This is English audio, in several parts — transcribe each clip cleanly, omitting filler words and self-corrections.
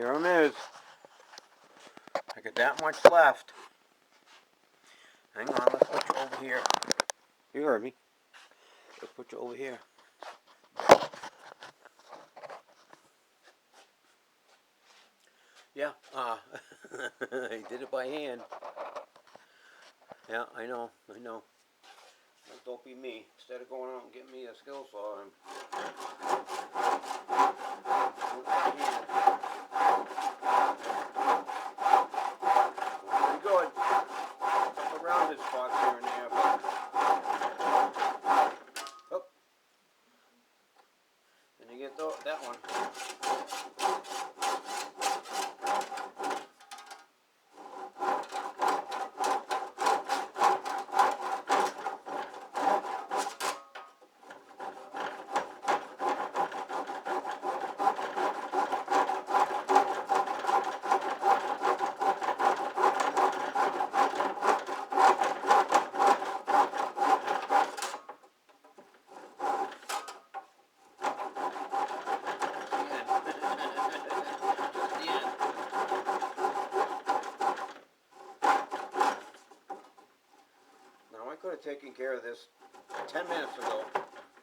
Here is. I got that much left. Hang on, let's put you over here. You heard me. Let's put you over here. Yeah, I did it by hand. Yeah, I know. Don't be me. Instead of going out and getting me a skill saw, and do it by hand. Pretty good. Couple rounded spots here and there, but oh, and you get that one. Could have taken care of this 10 minutes ago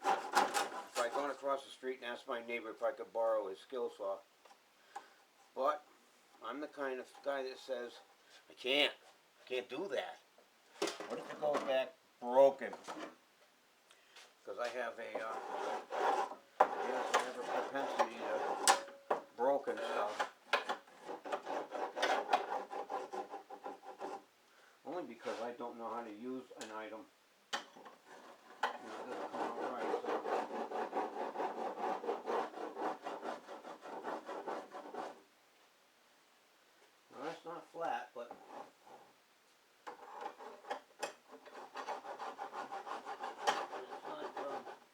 if I'd gone across the street and asked my neighbor if I could borrow his skill saw. But I'm the kind of guy that says, I can't do that. What if it goes back broken? Because I have a propensity to broken stuff. Only because I don't know how to use an item. You know, it doesn't come out right, so. Well, that's not flat, but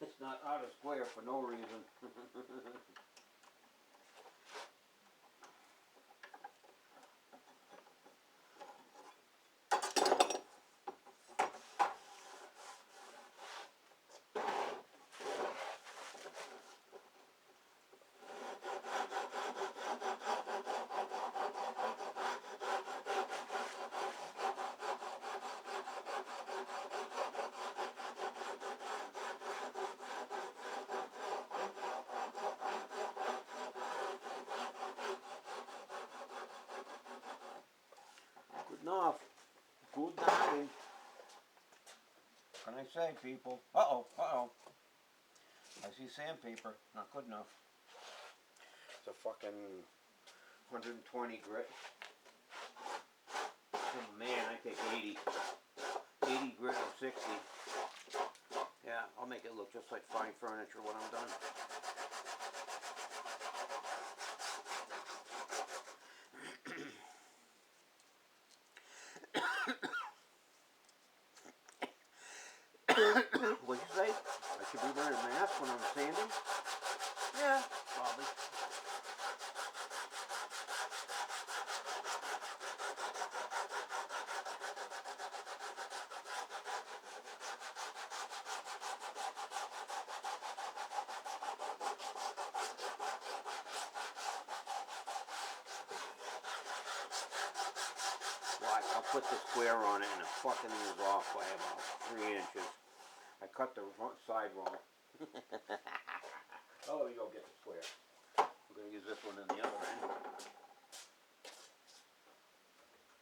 it's not out of square for no reason. Good enough. Good knocking. What can I say, people? Uh-oh. I see sandpaper. Not good enough. It's a fucking 120 grit. Oh man, I take 80. 80 grit or 60. Yeah, I'll make it look just like fine furniture when I'm done. What'd you say? I should be wearing a mask when I'm sanding? Yeah, probably. Watch, I'll put the square on it and it fucking is off by about 3 inches. I cut the side wrong. Oh, you go get the square. We're going to use this one in the other end.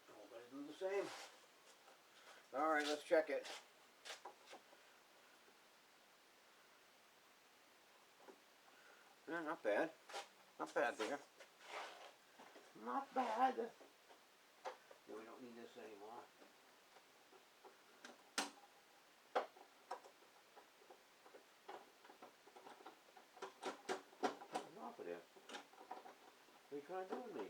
We're going to do the same. Alright, let's check it. Yeah, not bad. Not bad there. Not bad. Yeah, we don't need this anymore. Off of there. What are you trying to do with me?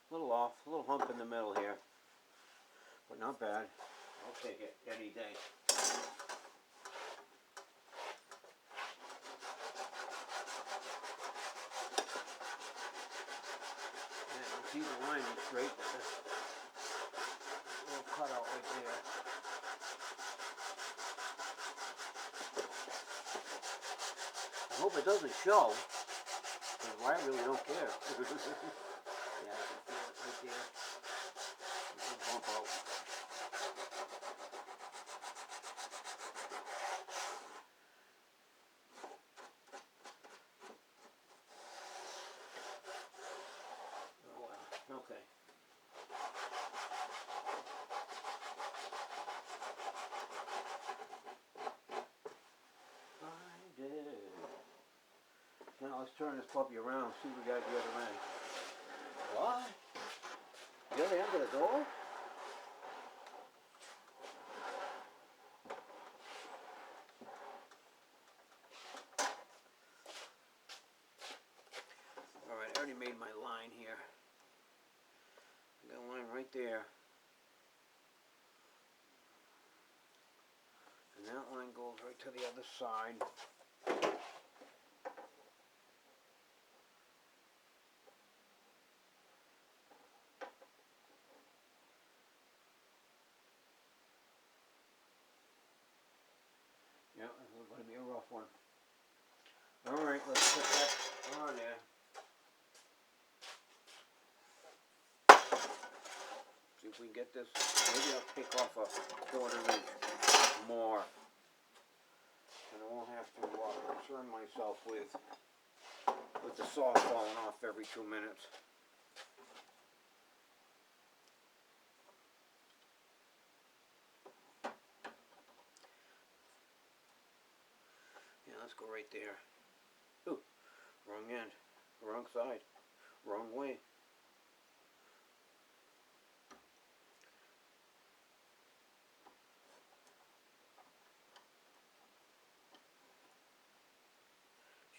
A little off, a little hump in the middle here. But not bad. I'll take it any day. Yeah, you see the line is straight. A little cutout right there. I hope it doesn't show, because I really don't care. Yeah, I can feel it right there. It'll bump out. Oh well, okay. I did. Now let's turn this puppy around, see if we got the other end. What? The other end of the door? Alright, I already made my line here. I got a line right there. And that line goes right to the other side. Yeah, this is going to be a rough one. Alright, let's put that on there. See if we can get this. Maybe I'll take off a quarter-inch more. And I won't have to concern myself with the saw falling off every 2 minutes. Yeah, let's go right there. Ooh, wrong end, wrong side, wrong way.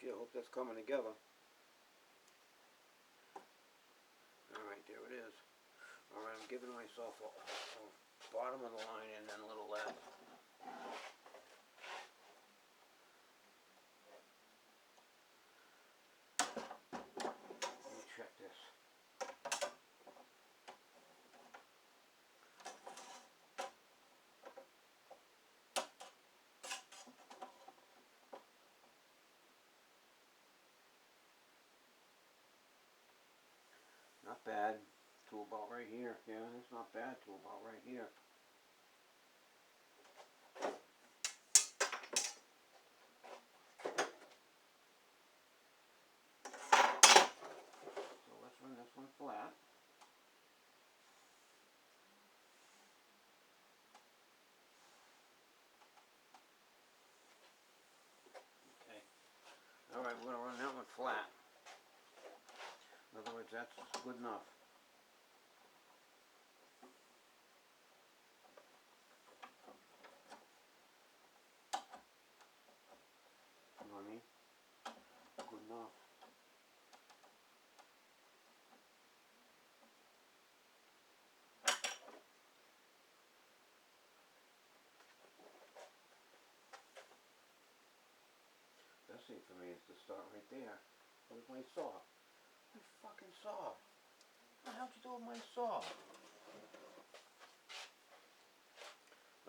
Gee, I hope that's coming together. Alright, there it is. Alright, I'm giving myself a bottom of the line and then a little left. Let me check this. Not bad. To about right here. Yeah, it's not bad. To about right here. So let's run this one flat. Okay. Alright, we're going to run that one flat. In other words, that's good enough. You know what I mean? Good enough. Best thing for me is to start right there. Where's my saw? My fucking saw. What the hell did you do with my saw?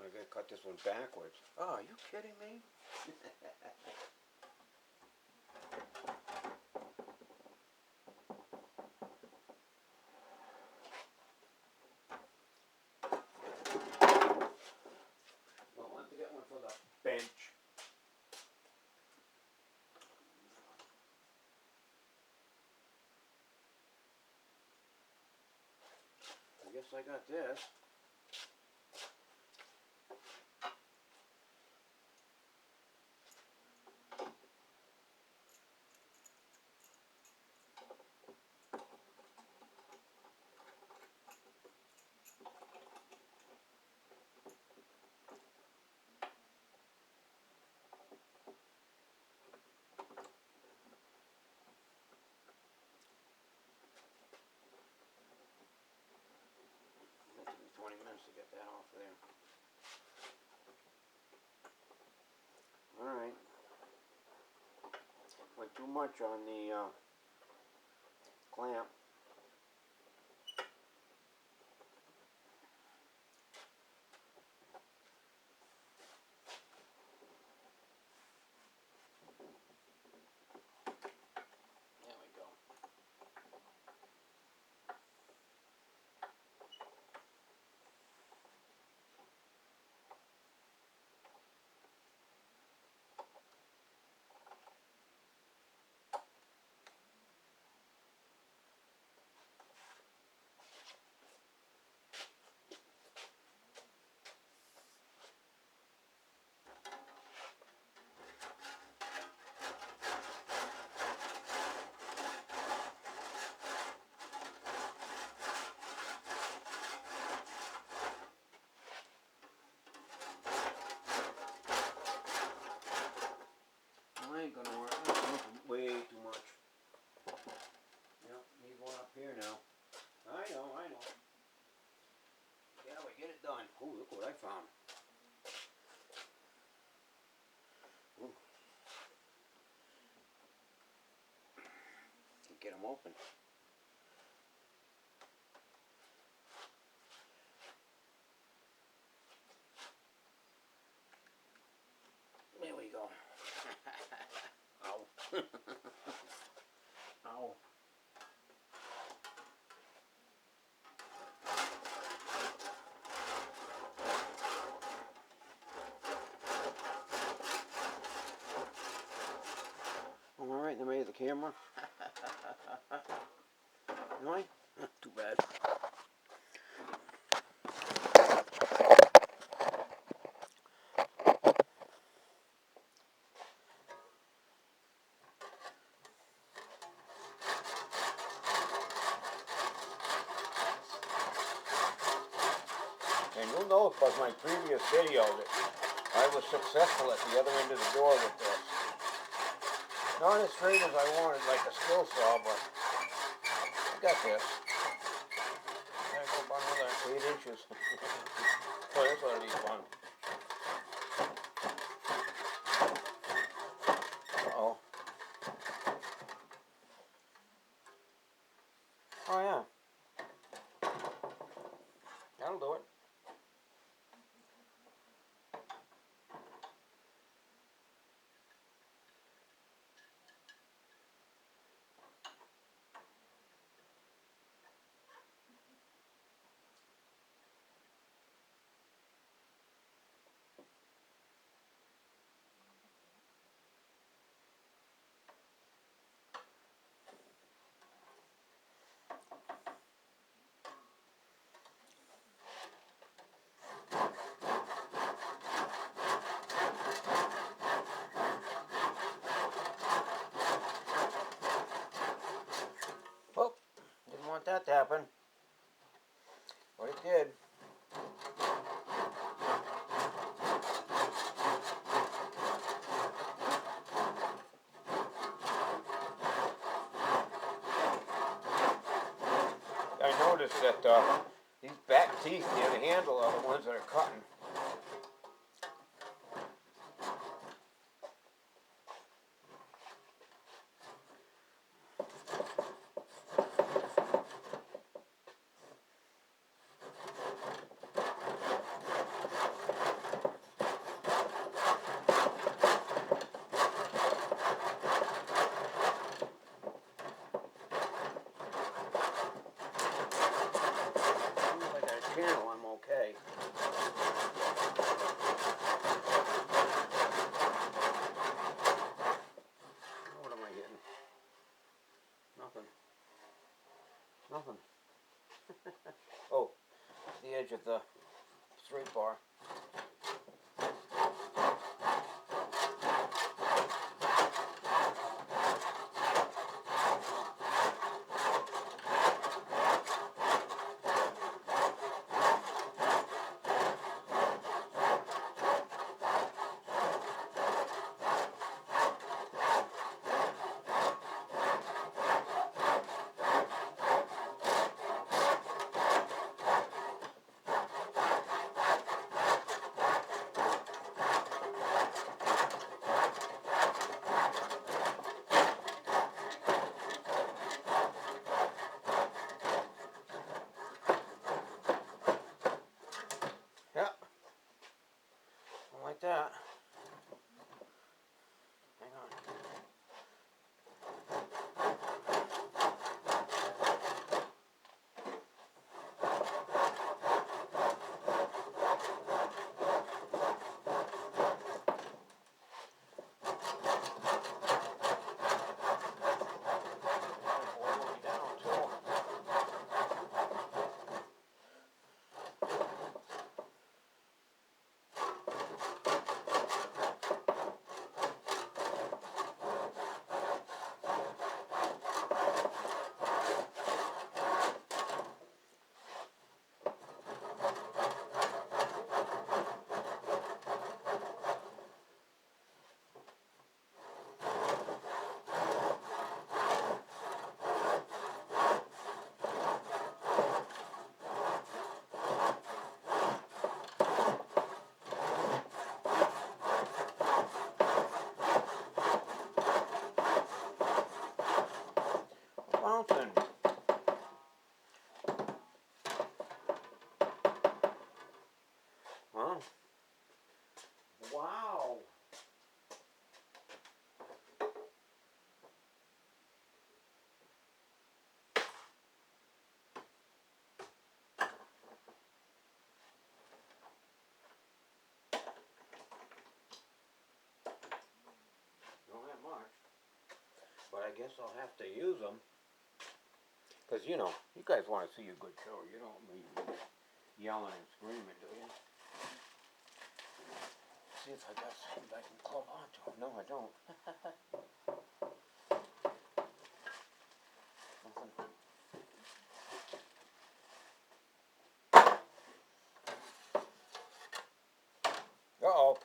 I gotta cut this one backwards. Oh, are you kidding me? Well, I'll have to get one for the bench. I guess I got this. It took me 20 minutes to get that off there. Alright. Went too much on the clamp. Look what I found. Ooh. Get them open. There we go. Ow. Ow. Am I right in the way of the camera? Am I? Too bad. And you'll know by my previous video that I was successful at the other end of the door with this. Not as straight as I wanted, like a skill saw, but I got this. I go by another 8 inches. Oh, this ought to be fun. Uh-oh. Oh, yeah. That'll do it. Oh, didn't want that to happen. But it did. I noticed that these back teeth near the handle are the ones that are cutting. If I got a channel, I'm okay. What am I getting? Nothing. Nothing. Oh, the edge of the straight bar. Yep. Like that. Hang on. guess I'll have to use them. Because, you know, you guys want to see a good show. You don't mean yelling and screaming, do you? See if I got something I can club onto. No, I don't. Nothing. Uh-oh.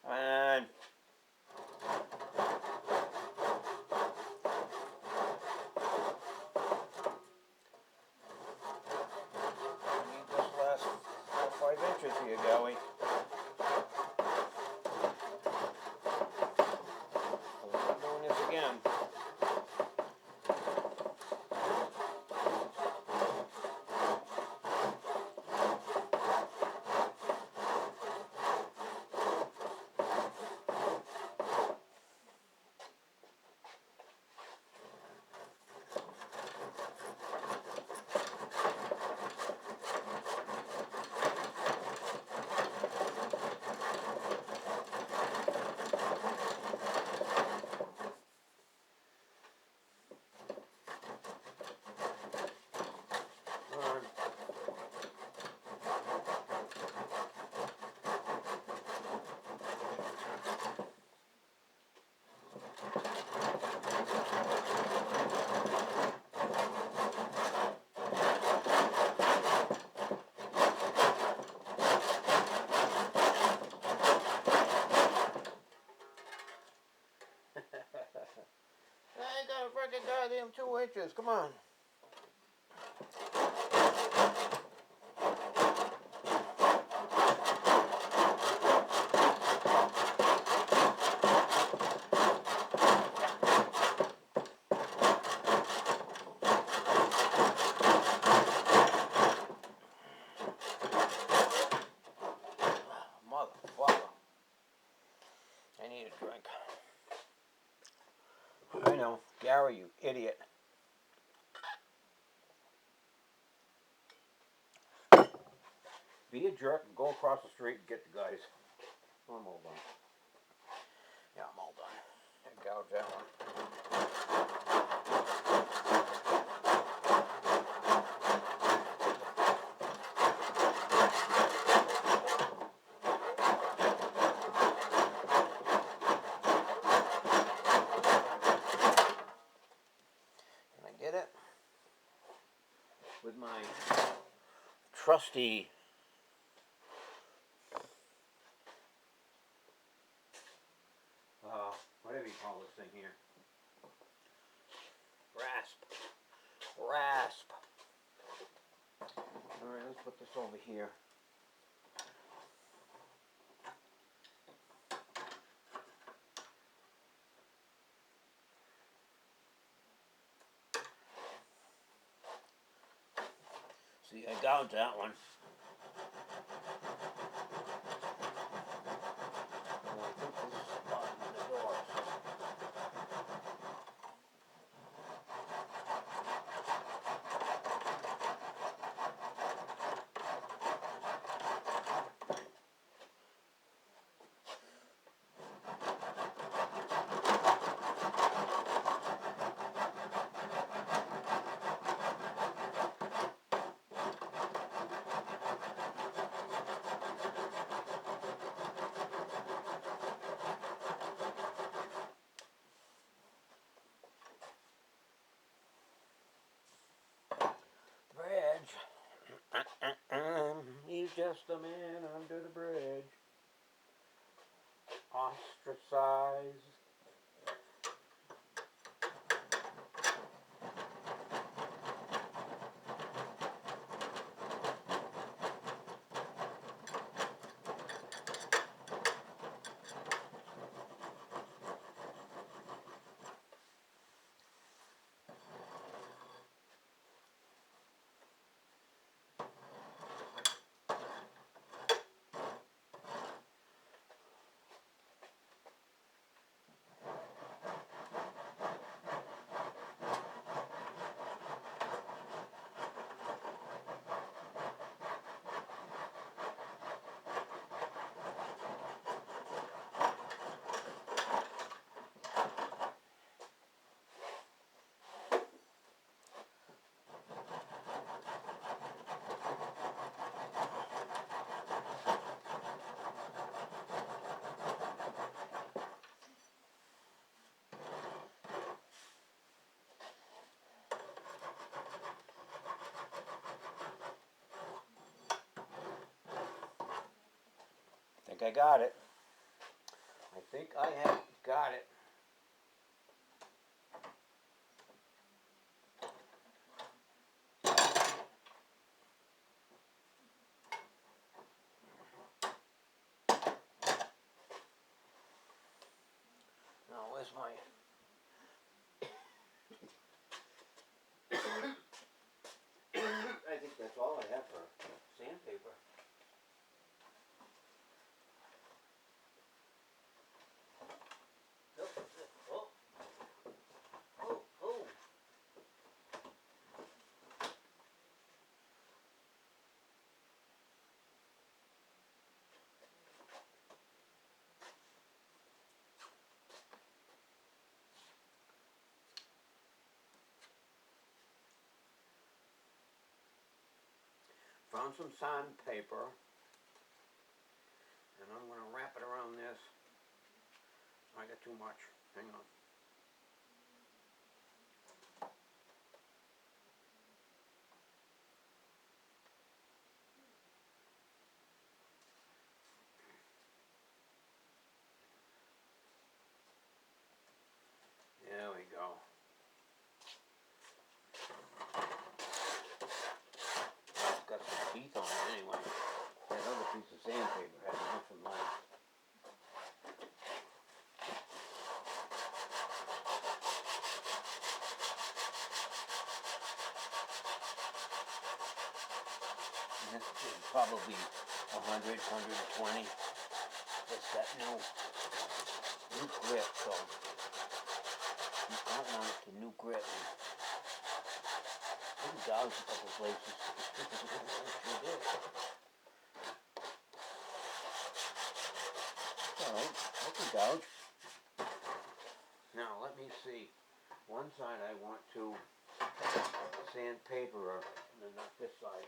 And I need this last 5 inches here, Gowie. I'm not doing this again. I got a freaking goddamn 2 inches. Come on. Motherfucker. I need a drink. I know. Gary, you idiot. Be a jerk and go across the street and get the guys. I'm all done. Yeah, I'm all done. I gouge that one. Can I get it? With my trusty whatever you call this thing here. Rasp. Alright, let's put this over here. See, I gouged that one. And I think this is the bottom of the door. He's just a man under the bridge, ostracized. think I got it. I think I have got it. Now, where's my... I think that's all I have for sandpaper. Nope, that's it. Oh. Oh, oh. Found some sandpaper. And I'm going to wrap it around this. I got too much. Hang on. There we go. It's got some teeth on it anyway. That other piece of sandpaper had nothing left. And this is probably 100, 120. It's that new grip, so you don't want it to new grip. I gouged a couple places. Sure did. Alright, I can gouge. Now let me see. One side I want to sandpaper, and then not this side.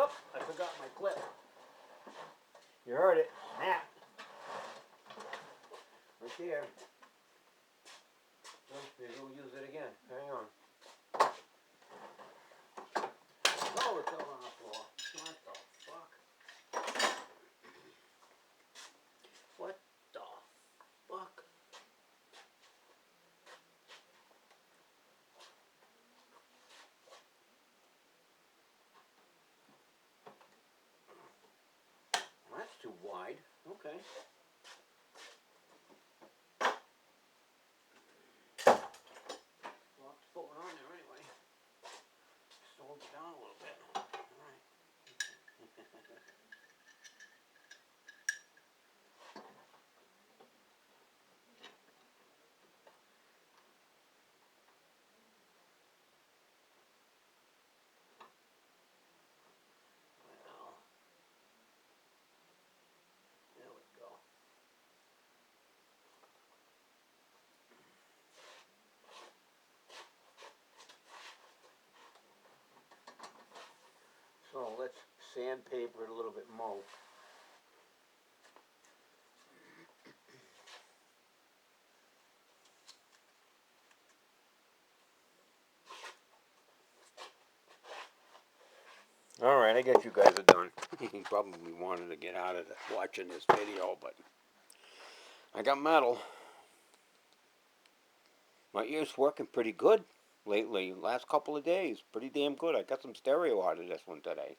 Oh, I forgot my clip. You heard it. Snap. Right there. Oh, maybe we'll use it again. Hang on. Oh, it's all on the floor. What the fuck? What the fuck? Well, that's too wide. Okay. We'll have to put one on there anyway. Hold it down a little bit. Alright. Well, there we go. So let's sandpaper it a little bit more. Alright, I guess you guys are done. You probably wanted to get out of watching this video, but I got metal. My ear's working pretty good lately. Last couple of days, pretty damn good. I got some stereo out of this one today.